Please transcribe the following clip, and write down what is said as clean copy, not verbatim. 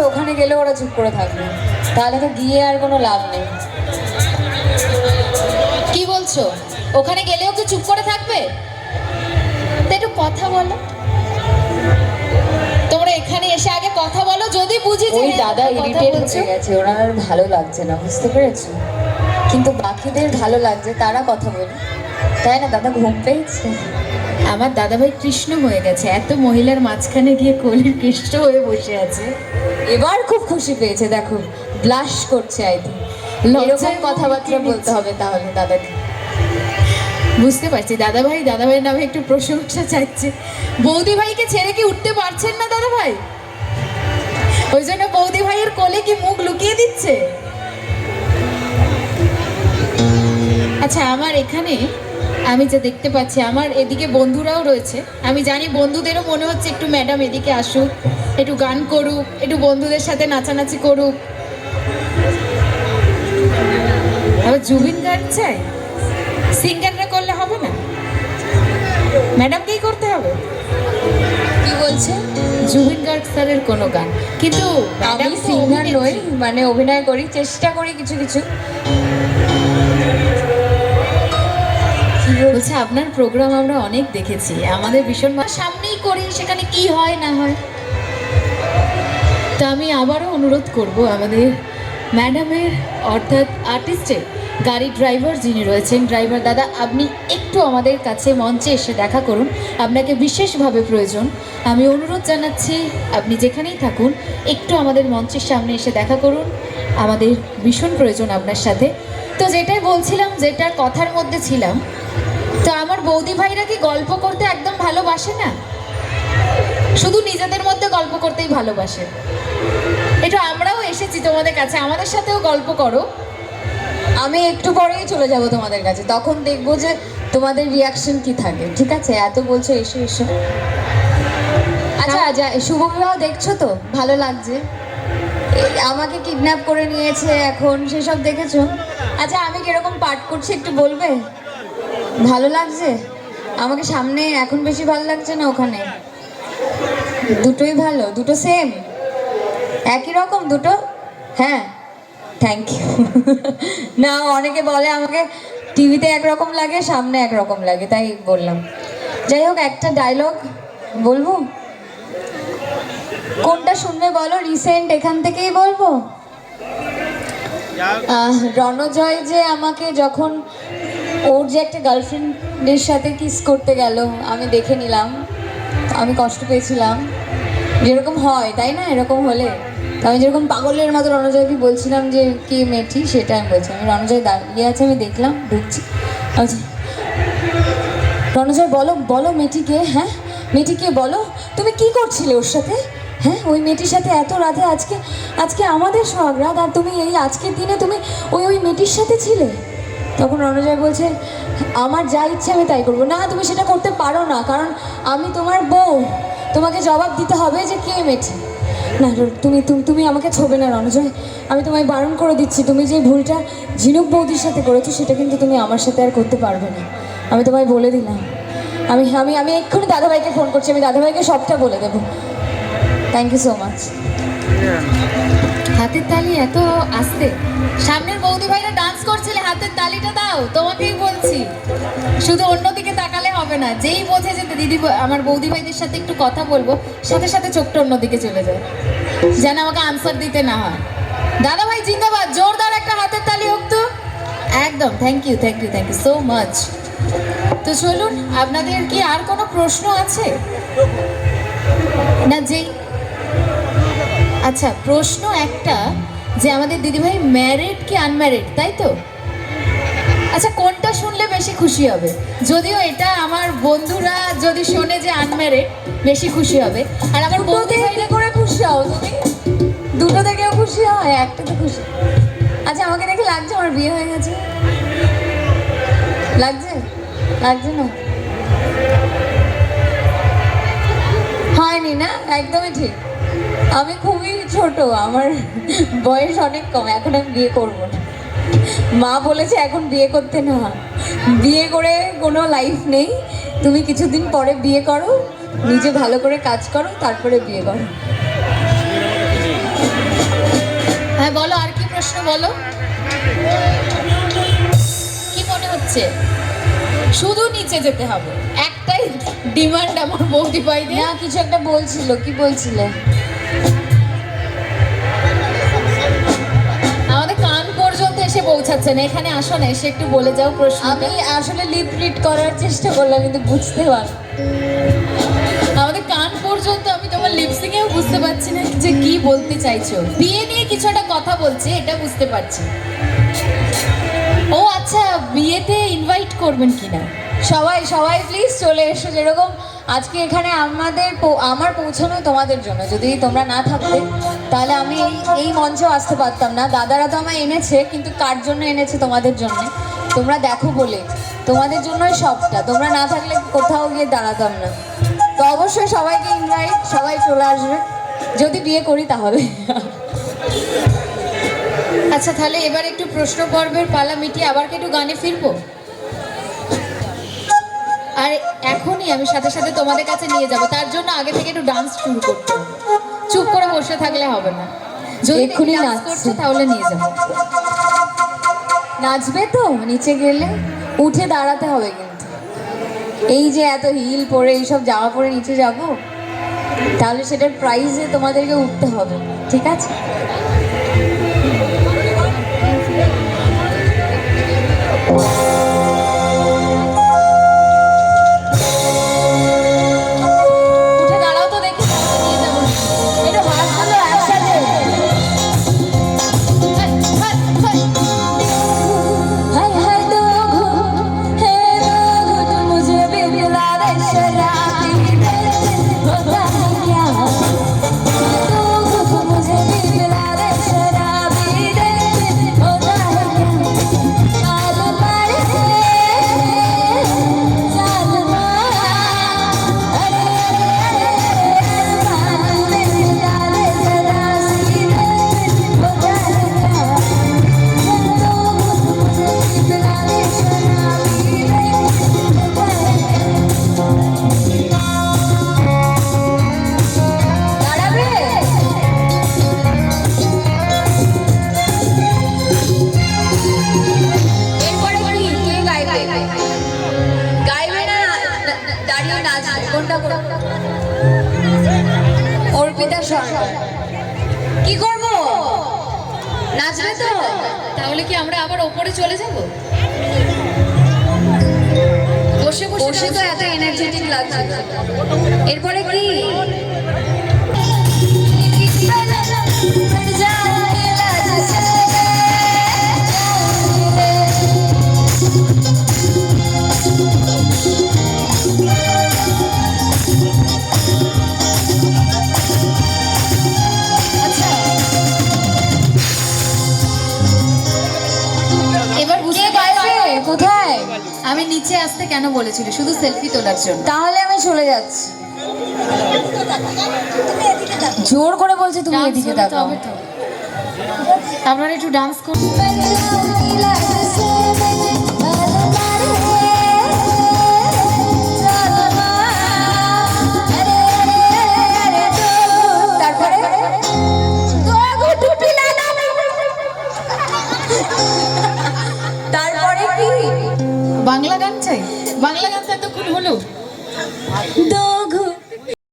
ওখানে গেলে ওরা চুপ করে থাকবে, তাহলে তো গিয়ে আর কোনো লাভ নেই। কি বলছো? ওখানে গেলেও কি চুপ করে থাকবে? তা একটু কথা বলো। তোমরা এখানে এসে আগে কথা বলো, যদি বুঝি যে ওই দাদা ইরিটেট হয়ে গেছে, ওরা আর ভালো লাগছে না, বুঝতে পেরেছো? কিন্তু বাকিদের ভালো লাগছে, তারা কথা বলে, তাই না? দাদা ঘুম পেয়েছে। আমার দাদাভাই কৃষ্ণ হয়ে গেছে, এত মহিলার মাঝখানে গিয়ে কলির কৃষ্ণ হয়ে বসে আছে। এবার খুব খুশি পেয়েছে, দেখো ব্লাশ করছে। এরকম কথাবার্তা বলতে হবে তাহলে দাদাকে। বুঝতে পারছি দাদাভাইয়ের নামে একটু প্রশংসা চাইছে। বৌদি ভাইকে ছেড়ে কি উঠতে পারছেন না দাদাভাই? ওই জন্য বৌদি ভাইয়ের কোলে কি মুখ লুকিয়ে দিচ্ছে? আচ্ছা, আমার এখানে আমি যা দেখতে পাচ্ছি, আমার এদিকে বন্ধুরাও রয়েছে। আমি জানি বন্ধুদেরও মনে হচ্ছে একটু ম্যাডাম এদিকে আসুক, একটু গান করুক, একটু বন্ধুদের সাথে নাচানাচি করুক। আবার জুবিন গার্গ চাই, সিঙ্গাররা করলে হবে না, ম্যাডামকেই করতে হবে। কি বলছে? জুবিন গার্গ স্যারের কোনো গান, কিন্তু আমি সিঙ্গার নই, মানে অভিনয় করি, চেষ্টা করি কিছু কিছু। বলছে আপনার প্রোগ্রাম আমরা অনেক দেখেছি, আমাদের ভীষণ সামনেই করি, সেখানে কি হয় না হয়। তা আমি আবারও অনুরোধ করব আমাদের ম্যাডামের, অর্থাৎ আর্টিস্টের গাড়ি ড্রাইভার যিনি রয়েছেন, ড্রাইভার দাদা, আপনি একটু আমাদের কাছে মঞ্চে এসে দেখা করুন, আপনাকে বিশেষভাবে প্রয়োজন। আমি অনুরোধ জানাচ্ছি, আপনি যেখানেই থাকুন একটু আমাদের মঞ্চের সামনে এসে দেখা করুন, আমাদের ভীষণ প্রয়োজন আপনার সাথে। তো যেটাই বলছিলাম, যেটা কথার মধ্যে ছিলাম, তো আমার বৌদি ভাইরা কি গল্প করতে একদম ভালোবাসে না? শুধু নিজেদের মধ্যে গল্প করতেই ভালোবাসে। এটা আমরাও এসেছি তোমাদের কাছে, আমাদের সাথেও গল্প করো। আমি একটু পরেই চলে যাব তোমাদের কাছে, তখন দেখবো যে তোমাদের রিয়াকশন কি থাকে। ঠিক আছে, এত বলছো, এসো এসো। আচ্ছা, শুভ বিবাহ দেখছো তো? ভালো লাগছে। আমাকে কিডন্যাপ করে নিয়েছে এখন, সেসব দেখেছো? আচ্ছা, আমি কিরকম পাঠ করছি একটু বলবে? ভালো লাগছে আমাকে সামনে এখন? বেশি ভালো লাগছে না ওখানে? দুটোই ভালো? দুটো সেম, একই রকম দুটো? হ্যাঁ, থ্যাংক ইউ। না, অনেকে বলে আমাকে টিভিতে একরকম লাগে, সামনে একরকম লাগে, তাই বললাম। যাই হোক, একটা ডায়লগ বলবো, কোনটা শুনবে বলো? রিসেন্ট এখান থেকেই বলবো। রণজয় যে আমাকে যখন ওর যে একটা গার্লফ্রেন্ডের সাথে কিস করতে গেল, আমি দেখে নিলাম, আমি কষ্ট পেয়েছিলাম, যেরকম হয় তাই না? এরকম হলে আমি যেরকম পাগলের মতো রণজয়কে বলছিলাম যে কে মেয়েটি, সেটা আমি বলছি। আমি রণজয় দাঁড়িয়ে আছে, আমি দেখলাম, ঢুকছি, আচ্ছা রণজয় বলো বলো মেয়েটিকে, হ্যাঁ মেয়েটিকে বলো, তুমি কি করছিলে ওর সাথে? হ্যাঁ, ওই মেয়েটির সাথে এত রাতে, আজকে আজকে আমাদের সোহাগ রাত, আর তুমি এই আজকের দিনে তুমি ওই মেয়েটির সাথে ছিলে? তখন রণজয় বলছে, আমার যা ইচ্ছে আমি তাই করবো। না, তুমি সেটা করতে পারো না, কারণ আমি তোমার বউ, তোমাকে জবাব দিতে হবে যে কে মেয়েটি। না, তুমি তুমি তুমি আমাকে ছোবে না রণজয়, আমি তোমায় বারণ করে দিচ্ছি, তুমি যে ভুলটা ঝিনুক বৌদির সাথে করেছো, সেটা কিন্তু তুমি আমার সাথে আর করতে পারবে না, আমি তোমায় বলে দিলাম। আমি আমি আমি এক্ষুনি দাদাভাইকে ফোন করছি, আমি দাদাভাইকে সবটা বলে দেবো। Thank you so much. হাতের তালি এত আসতে, সামনের বৌদি ভাইরা ডান্স করছিলে, হাতের তালিটা দাও, তোমাকেই বলছি। শুধু অন্যদিকে তাকালে হবে না, যেই বোঝে যে দিদি আমার বৌদি ভাইদের সাথে একটু কথা বলবো, সাথে সাথে চোখটা অন্যদিকে চলে যায়, যেন আমাকে আনসার দিতে না হয়। দাদা ভাই জিন্দাবাদ, জোরদার একটা হাতের তালি হোক তো। একদম, thank you thank you thank you so much. তো চলুন, আপনাদের কি আর কোনো প্রশ্ন আছে না? যেই আচ্ছা, প্রশ্ন একটা, যে আমাদের দিদিভাই ম্যারিড কি আনম্যারিড, তাই তো? আচ্ছা, কোনটা শুনলে বেশি খুশি হবে? যদিও এটা আমার বন্ধুরা যদি শোনে যে আনম্যারিড, বেশি খুশি হবে। আর আমার বৌদি ভাইরা করে খুশি হও তুমি? দুটো থেকেও খুশি হয়, একটা তো খুশি। আচ্ছা, আমাকে দেখে লাগছে আমার বিয়ে হয়ে গেছে? লাগছে? লাগছে না? হয়নি না? একদমই ঠিক। আমি খুবই ছোট, আমার বয়স অনেক কম, এখন আমি বিয়ে করবো না। মা বলেছে এখন বিয়ে করতে না, বিয়ে করে কোনো লাইফ নেই, তুমি কিছুদিন পরে বিয়ে করো, নিজে ভালো করে কাজ করো, তারপরে বিয়ে করো। বলো কি মনে হচ্ছে? শুধু নিচে যেতে হবে, একটাই ডিমান্ড আমার বৌদি বাইরে। না কিছু একটা বলছিল, কি বলছিলে? আমাদের কান পর্যন্ত এসে পৌঁছাচ্ছে না, এখানে আসো না, এসে একটু বলে যাও প্রশ্ন। আমি আসলে লিপ রিড করার চেষ্টা করলাম কিন্তু বুঝতে পার আমাদের কান পর্যন্ত, আমি তোমার লিপসিংয়েও বুঝতে পারছি না যে কি বলতে চাইছো। বিয়ে নিয়ে কিছু একটা কথা বলছে, এটা বুঝতে পারছি। ও আচ্ছা, বিয়েতে ইনভাইট করবেন কিনা? সবাই সবাই প্লিজ চলে এসো। যেরকম আজকে এখানে আমার পৌঁছানো তোমাদের জন্য, যদি তোমরা না থাকতে তাহলে আমি এই মঞ্চে আসতে পারতাম না। দাদারা তো আমায় এনেছে, কিন্তু কার জন্য এনেছে? তোমাদের জন্য। তোমরা দেখো বলে, তোমাদের জন্যই সবটা। তোমরা না থাকলে কোথাও গিয়ে দাঁড়াতাম না। তো অবশ্যই সবাইকে ইনভাইট, সবাই চলে আসবে যদি বিয়ে করি তাহলে। আচ্ছা তাহলে এবার একটু প্রশ্ন পর্বের পালা মিটিয়ে আবার কি একটু গানে ফিরবো? আর এখনই আমি সাথে সাথে তোমাদের কাছে নিয়ে যাব, তার জন্য আগে থেকে একটু ডান্স শুরু করতে হবে। চুপ করে বসে থাকলে হবে না, যদি এক্ষুনি ডান্স নাচছে। করছো তাহলে নিয়ে যাবো। নাচবে তো? নিচে গেলে উঠে দাঁড়াতে হবে কিন্তু। এই যে এত হিল পরে এইসব জামা পরে নিচে যাব, তাহলে সেটার প্রাইজে তোমাদেরকে উঠতে হবে, ঠিক আছে? উঠে দাঁড়াও তো দেখি, নিয়ে যাবো। একটু হাত তুলো একসাথে। हाय हाय दो घुट है, दो घुट मुझे भी पिला दे, शराबी होता है क्या? दो घुट मुझे भी पिला दे, शराबी होता है क्या? काल मारे जालमा, अरे काल में पिला दे, शराबी होता है क्या? অর্পিতা সরকার। কি করবো? নাচবে তো? তাহলে কি আমরা আবার ওপরে চলে যাব? বসে বসে বসে তো এত এনার্জেটিক লাগছে। এরপরে কি? এবার বুঝতে কে গাইবে? কোথায়? আমি নিচে আসতে কেন বলেছিল? শুধু সেলফি তোলার জন্য। তাহলে আমি চলে যাচ্ছি। জোর করে বলছে তুমি ডান্স এদিকে হলে তো তাকাও। হবে তো। আপনারা একটু ডান্স করুন।